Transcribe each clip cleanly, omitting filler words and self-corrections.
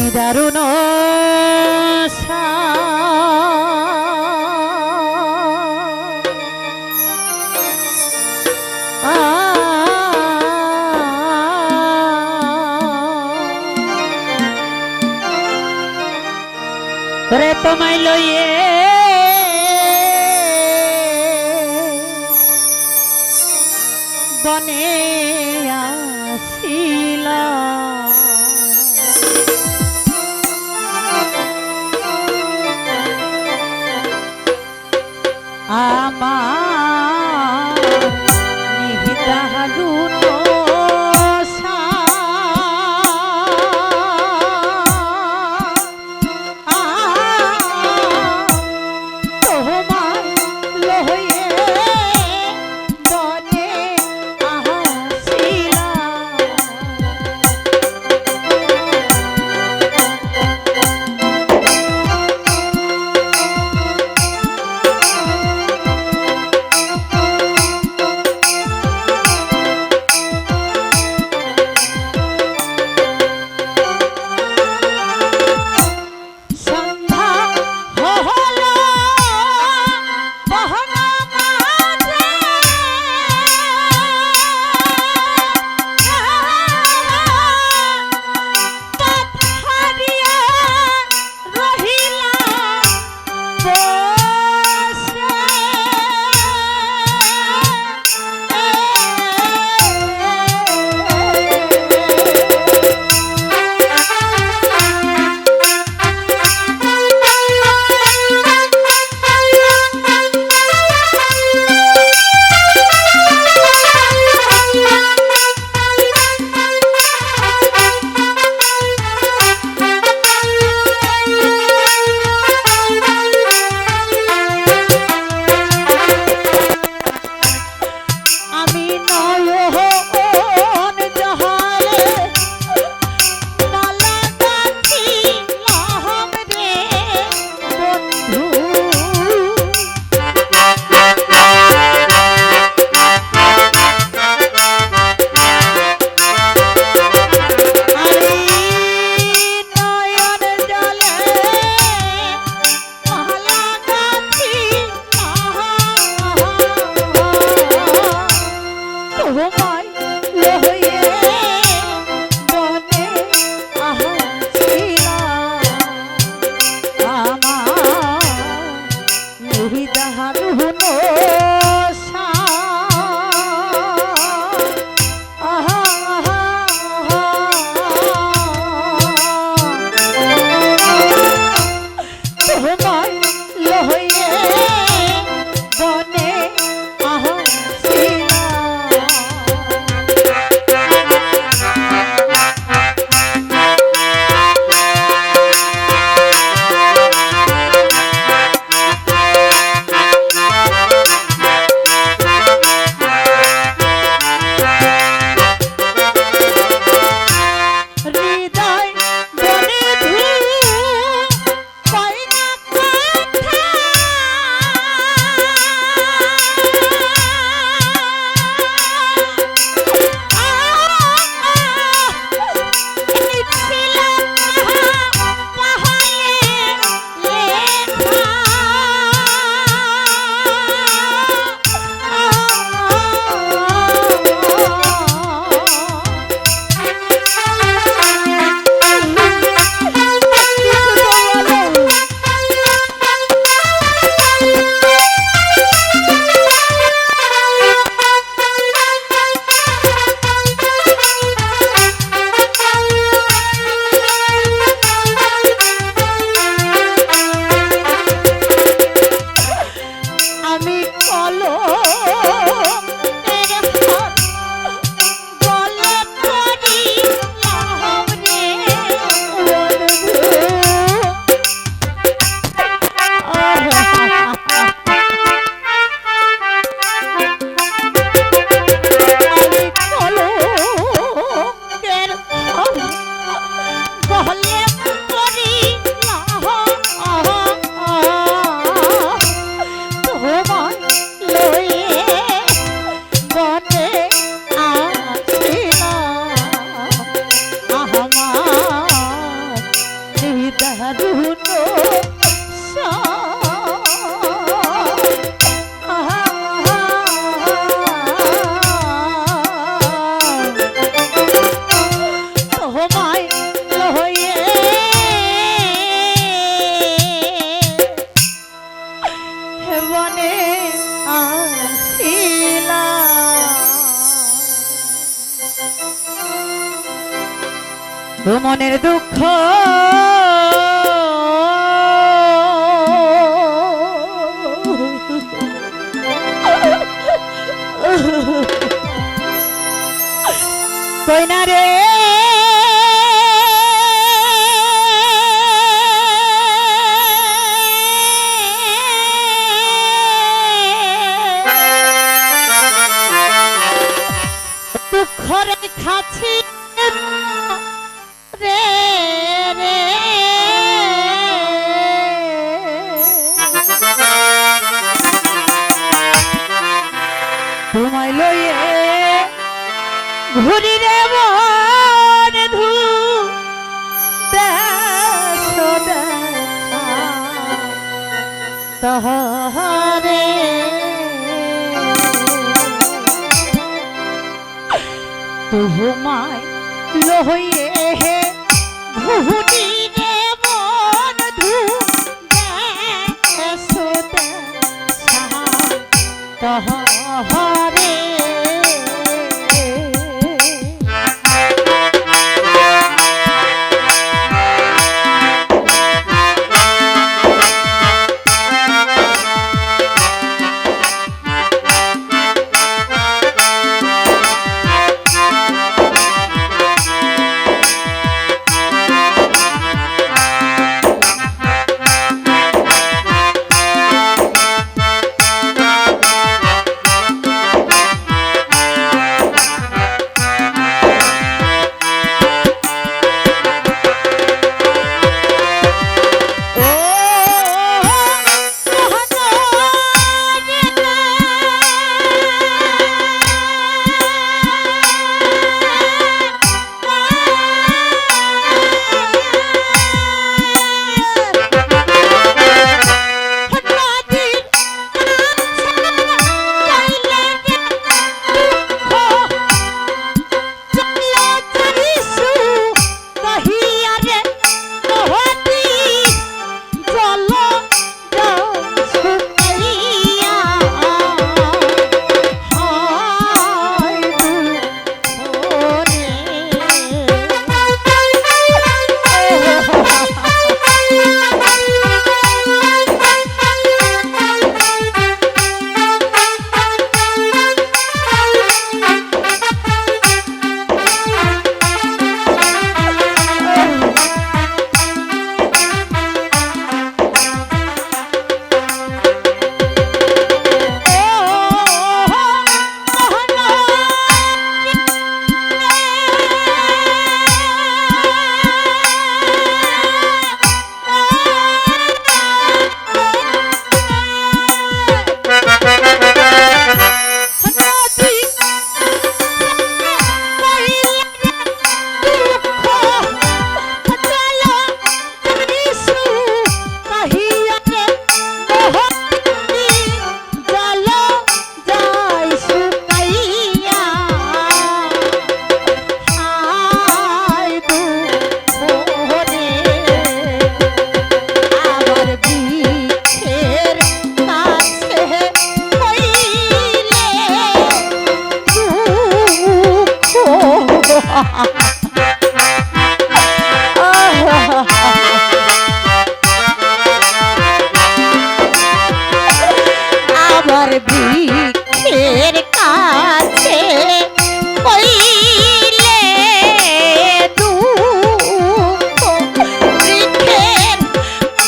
দারুণ রে তোমায় লইয়ে বনে আসিলা আমার নিহিতালুন দারুণ তোমায় লয়ে বনে আসিলা মনের দুঃখ কইনা রে দুঃখ রেখাছি রে রে তোমায় লইয়ে ঘুরি রে বন্ধু দেশ দেখা তাহারে তোমায় লইয়ে ঘুরি রে বন্ধু দেশ দেখা তাহারে আমার বৃক্ষের কাছে কইলে দুঃখ বৃক্ষের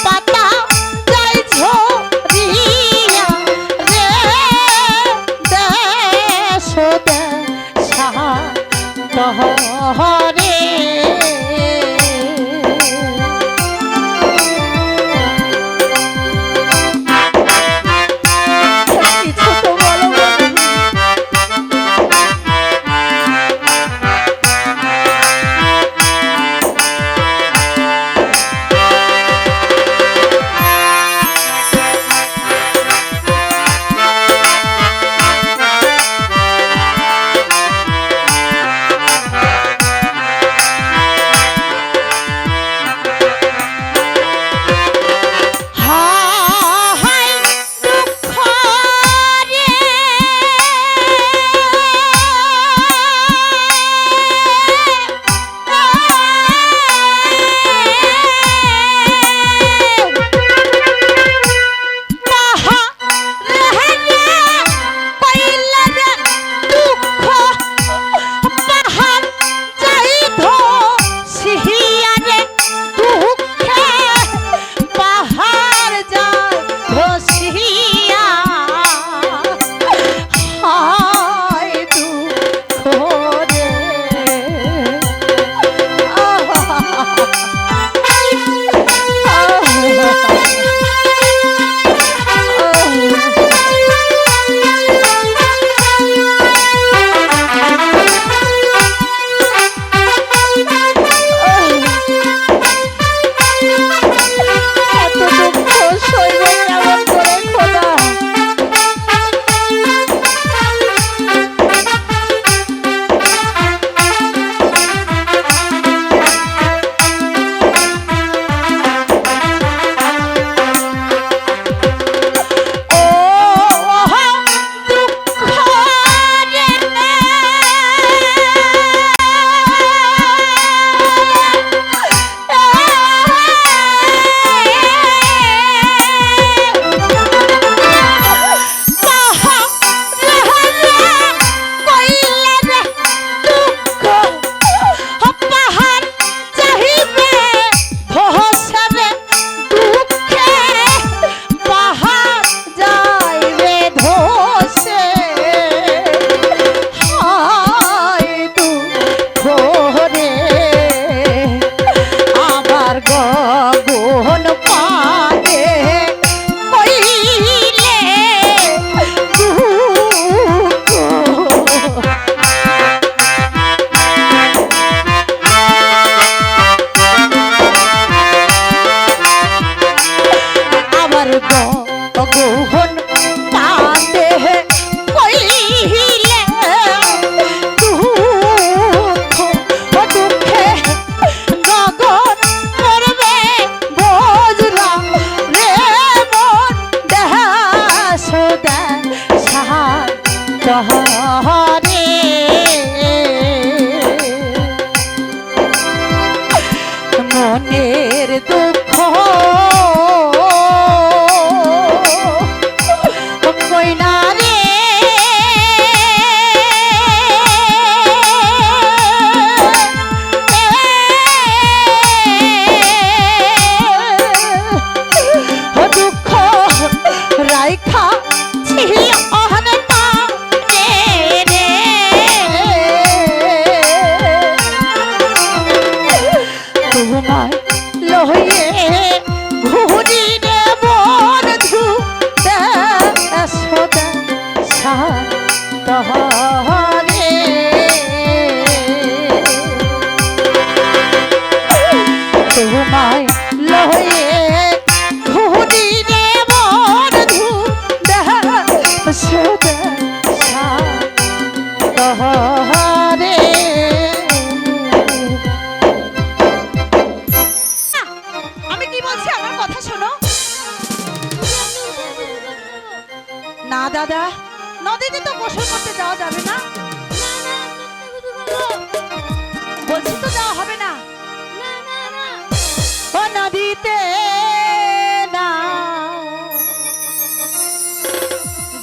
পাতা যায় ঝরিয়া রে দেশ দেশা বহরে কিছু মনের দুঃখ কইনা রে দুঃখ রাইখা ছিল অহনতা রে তোমায় লয়ে ঘুরি রে বন্ধু সদা তহরে তোমায় লয়ে ঘুরি রে বন্ধু সদা তহরে না দাদা, নদীতে তো গোসল করতে যাওয়া যাবে না। বলছি তো যাওয়া হবে না। ও নদীতে না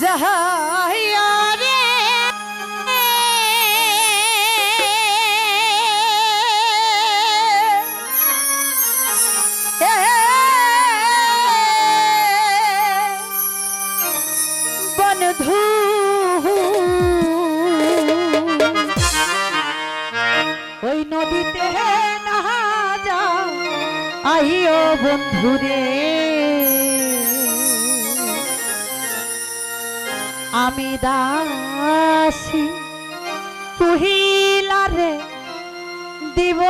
যাইয়া রে বন্ধু ওই নদীতে না যা আইও বন্ধুরে আমি দাসী তুহিলারে দিব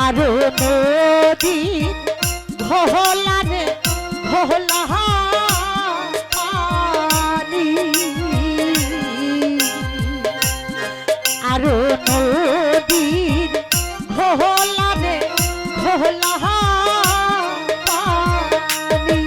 আরো নদী ঘোলারে ঘোলা পানি আরো নদীর ঘোলারে ঘোলা পানি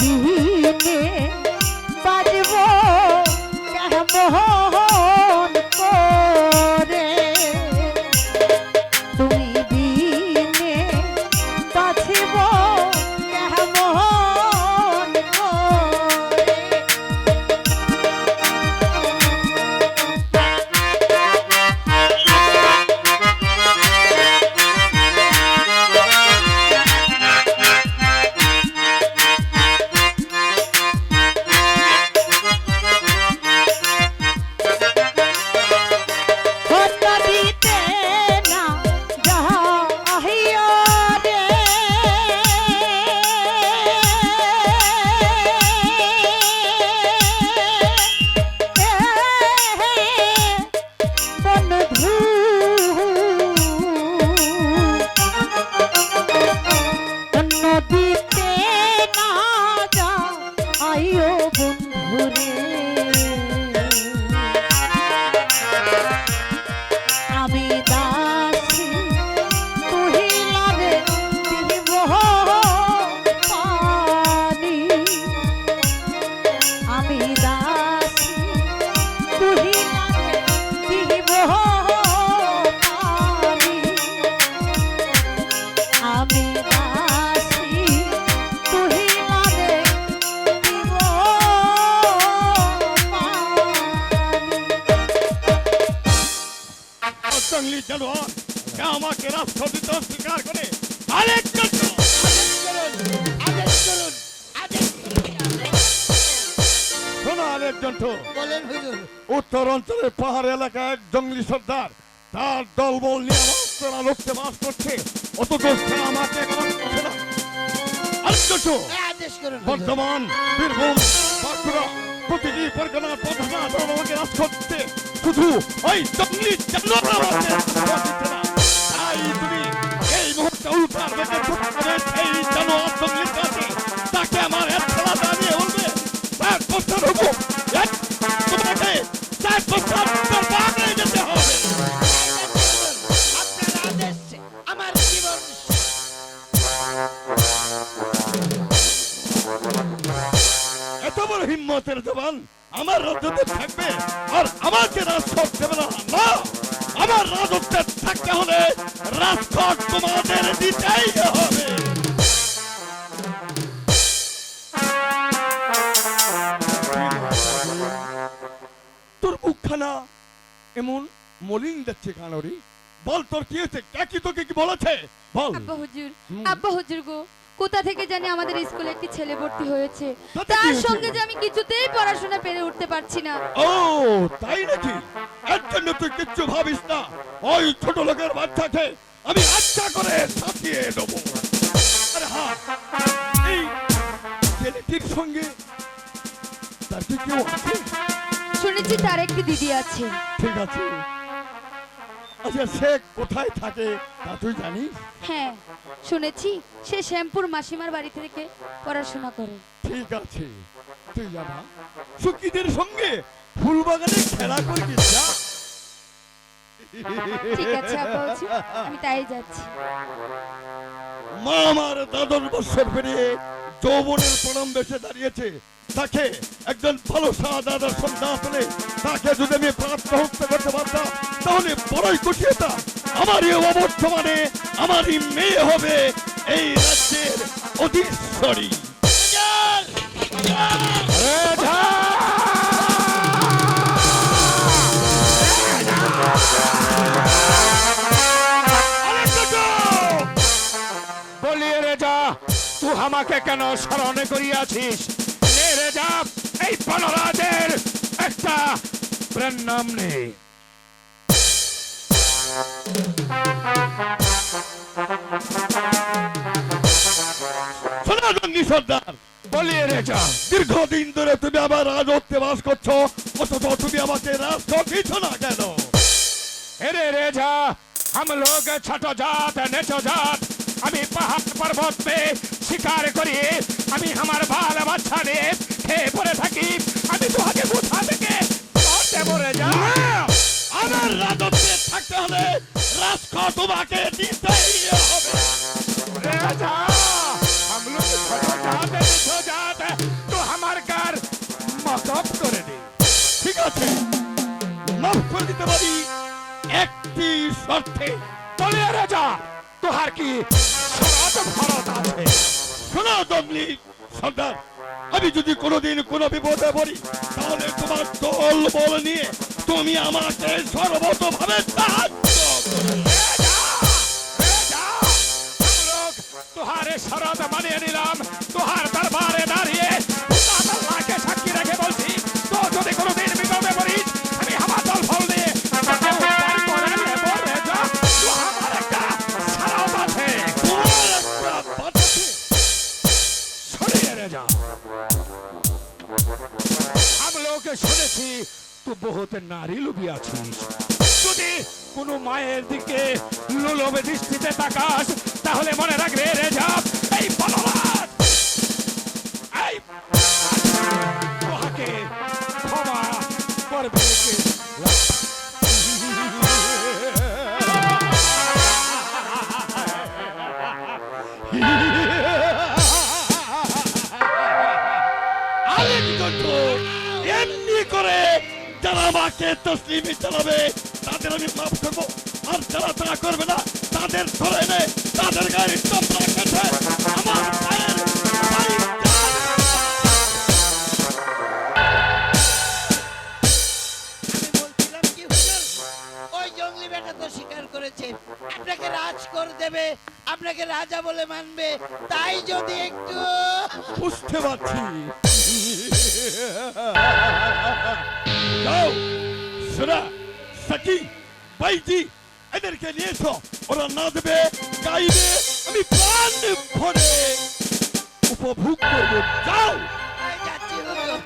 বিনে বাজব কেমন করে, তুমি বিনে বাজব কেমন করে। আমাকে রাষ্ট্র দিতে স্বীকার করে আরেক শোনো আরেক জন্টু, উত্তর অঞ্চলের পাহাড় এলাকায় এক জঙ্গলি সর্দার তার দলবল নিয়ে আমার লোককে বাস করছে, অথচ সে আমাকে করছে না। আরেক জন্টু, বর্তমান বীরভূম বাঁকুড়া প্রতিটি পরগনার প্রধান আমাকে রাজ করতে শুধু ওই জঙ্গলি তাই তুমি এই মুহূর্তে উত্তর বেঁচে ছুটবে সেই জানোয়ার জঙ্গলির কাছে, তাকে আমার এক খেলা দাঁড়িয়ে বলবে তার প্রস্তাব হবো তোমাকে তার প্রস্তাব বাগড়ে যেতে হবে। আমার জীবন এত বড় হিম্মতের জবান আমার রাজত্বে থাকবে আর আমাকে রাজপথ দেবে না? না, আমার রাজত্বে থাকতে হলে রাজপথ তোমাদের দিতেই হবে। তোর মুখখানা এমন মলিন যাচ্ছে কেন রে? বল তোর কি হয়েছে? কাকি তোকে কি বলেছে বল। আব্বা হুজুর গো, কোথা থেকে জানি আমাদের স্কুলে একটি ছেলে ভর্তি হয়েছে, তাতে কি তার হয়েছে? সঙ্গে যে আমি কিছুতেই পড়াশোনা পেরে উঠতে পারছি না। ও তাই নাকি? এর জন্য তুই কিচ্ছু ভাবিস না, ওই ছোট লোকের বাচ্চাকে আমি আচ্ছা করে সাথিয়ে দেবো। আরে হ্যাঁ, এই ছেলেটির সঙ্গে তার কি কেউ আছে? শুনেছি তার একটি দিদি আছে। ঠিক আছে, আচ্ছা সে কোথায় থাকে তা তুই জানিস? হ্যাঁ শুনেছি, সে শ্যামপুর মাসিমার বাড়ি থেকে পড়াশোনা করে। ঠিক আছে, তুই জানা সুকিদের সঙ্গে ফুলবাগানে খেলা করবি যা। ঠিক আছে আব্বা হুজুর, আমি তাই যাচ্ছি। মা আমার দাদর বৎসর পেরিয়ে যৌবনের প্রণাম বেশে দাঁড়িয়েছে, তাকে একজন ভালো দাদার সন্ধ্যা পেলে তাকে যদি আমি প্রাপ্ত হত্যা করতে পারতাম তাহলে বড়ই খুশি হতাম। আমারই অবর্তমানে আমারই মেয়ে হবে এই রাজ্যের অধীশ্বরী। বলিয়ে রেজা, তুই আমাকে কেন স্মরণ করিয়াছিস? নে রেজা, এই বনরাজের একটা প্রণাম নে। সনাতনী সর্দার, বলিয়ে রেজা, দীর্ঘদিন ধরে তুমি আমার রাজত্বে বাস করছো, অথচ তুমি আমাকে রাজত্ব দিচ্ছ না কেন? अरे रेजा, हम लोग छठो जात नेचो जात, আমি পাহাড় পর্বত পে শিকার করি, আমি আমার বাল বাচ্চা নিয়ে খেয়ে পড়ে থাকি, আমি তোমাকে কোথা থেকে দেবো রেজা? আমার রাজত্বে থাকতে হলে রাজকোট তোমাকে দিতেই হবে। रेजा, हम लोग छठो जात नेचो जात বলছি বলে রাজা তোহার কি শরৎ ফরত আছে? শোনো জঙ্গলি সর্দার, আমি যদি কোনোদিন কোনো বিপদে পড়ি তাহলে তোমার দল বল নিয়ে তুমি আমাকে সর্বতভাবে সাহায্য করবে। তোহারে শরৎ মানিয়ে নিলাম, তোহার দরবারে দাঁড়িয়ে আল্লাহকে সাক্ষী রেখে বলছি, তো যদি কোনোদিন বিপদে পড়িস আমি আমার দল ফল নিয়ে তোকে উদ্ধার করে নেব রে যা। তো আমার একটা শরৎ আছে, তোমার একটা বাত আছে? সরিয়ে রে যা। हम लोग শুনেছি তুই বহুত নারী লোভী আছিস, যদি কোনো মায়ের দিকে লোলবে দৃষ্টিতে তাকাস তাহলে মনে রাখবে রে যা এই বলবান এই তোহাকে ক্ষমা করবে কে? আলেকজান্ডার, এমনি করে যারা আমাকে তসলিমি চালাবে তাদের আমি মাফ করবো, আর যারা তা করবে না তাদের ধরে এনে তাদের গায়ে চামড়া কেটে আমার পায়ের বাড়ি আমি বলছিলাম কি হুজুর, ওই জঙ্গলি বেটা তো স্বীকার করেছে আপনাকে রাজ করে দেবে, আপনাকে রাজা বলে মানবে, তাই যদি একটু বুঝতে পারছি। যাও সুরা সাকি ভাইজি এদেরকে নিয়ে এসো, ওরা নাচবে গাইবে, আমি প্রাণ ভরে উপভোগ করবো। যাও এই যাচ্ছি হুজুর।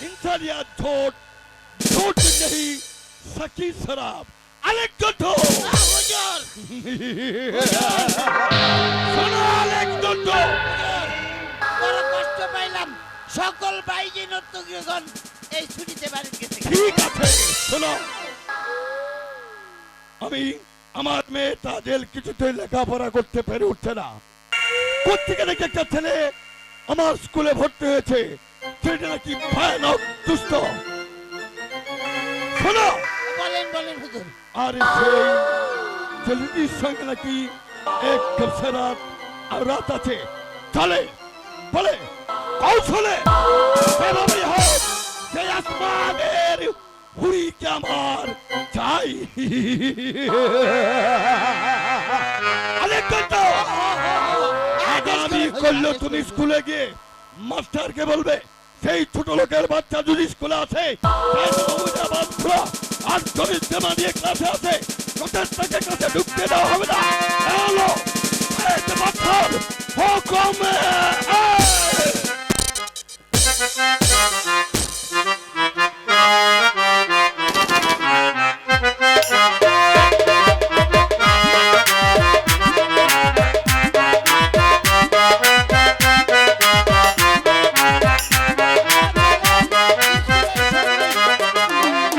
इंसानिया छोट छोट नहीं सकी शराब আলেকজান্ডার হুজুর শোনো আলেকজান্ডার, বড় কষ্ট পাইলাম, সকল বাইজি নর্তকীগণ এই ছুটিতে বাড়িতে গেছে। ঠিক আছে শোনো, আমি আমার মেয়ে তাজেল কিছুতেই লেখাপড়া করতে পেরে উঠছে না, কোথেকে নাকি একটা ছেলে আমার স্কুলে ভর্তি হয়েছে, সেটা নাকি ভয়ানক দুষ্ট। শোনো, বলেন বলেন হুজুর। আর সেই ছেলেটির সঙ্গে নাকি এক রাত আর রাত আছে, চলে বলে কৌশলে সেভাবেই হোক সেই আসমানের হুড়িকে আমার চাই। আলেকজান্ডার, আগামী করলে তুমি স্কুলে গিয়ে মাস্টারকে বলবে সেই ছোট লোকের বাচ্চা যদি স্কুলে আছে আর যদি জমা দিয়ে ক্লাসে আছে কোথার থেকে ক্লাসে ঢুকতে দেওয়া হবে না। হ্যালো, হুকুম